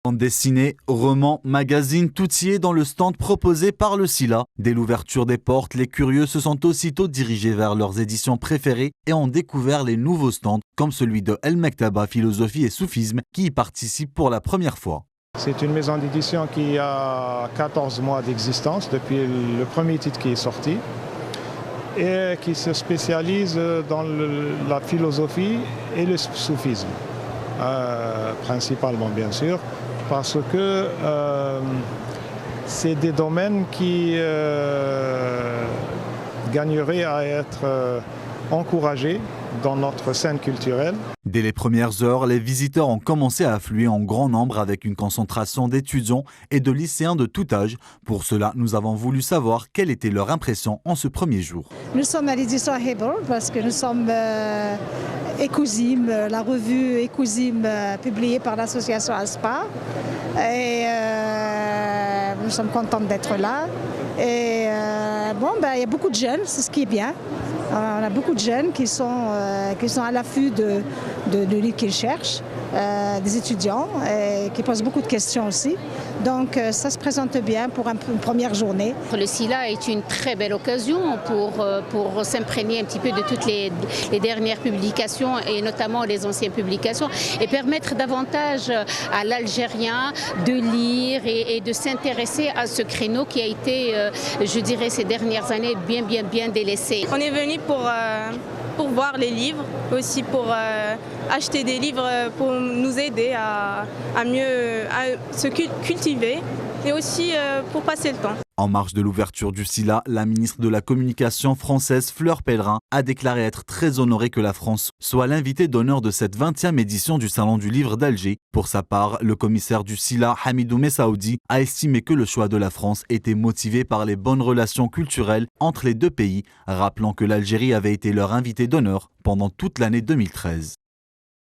Bande dessinée, romans, magazines, tout y est dans le stand proposé par le SILA. Dès l'ouverture des portes, les curieux se sont aussitôt dirigés vers leurs éditions préférées et ont découvert les nouveaux stands, comme celui de El Mektaba Philosophie et Soufisme, qui y participe pour la première fois. C'est une maison d'édition qui a 14 mois d'existence depuis le premier titre qui est sorti et qui se spécialise dans la philosophie et le soufisme, principalement bien sûr, parce que c'est des domaines qui gagneraient à être encouragés dans notre scène culturelle. Dès les premières heures, les visiteurs ont commencé à affluer en grand nombre avec une concentration d'étudiants et de lycéens de tout âge. Pour cela, nous avons voulu savoir quelle était leur impression en ce premier jour. Nous sommes à l'édition Hebel parce que nous sommes Ecousim, la revue Ecousim publiée par l'association ASPA. Et nous sommes contents d'être là. Et il y a beaucoup de jeunes, c'est ce qui est bien. On a beaucoup de jeunes qui sont à l'affût de livres qu'ils cherchent, des étudiants qui posent beaucoup de questions aussi. Donc ça se présente bien pour une première journée. Le SILA est une très belle occasion pour s'imprégner un petit peu de toutes les dernières publications et notamment les anciennes publications et permettre davantage à l'Algérien de lire et de s'intéresser à ce créneau qui a été, je dirais, ces dernières années bien délaissé. On est venu pour voir les livres, aussi pour acheter des livres pour nous aider à mieux se cultiver et aussi pour passer le temps. En marge de l'ouverture du SILA, la ministre de la Communication française Fleur Pellerin a déclaré être très honorée que la France soit l'invité d'honneur de cette 20e édition du Salon du Livre d'Alger. Pour sa part, le commissaire du SILA, Hamidou Messaoudi, a estimé que le choix de la France était motivé par les bonnes relations culturelles entre les deux pays, rappelant que l'Algérie avait été leur invité d'honneur pendant toute l'année 2013.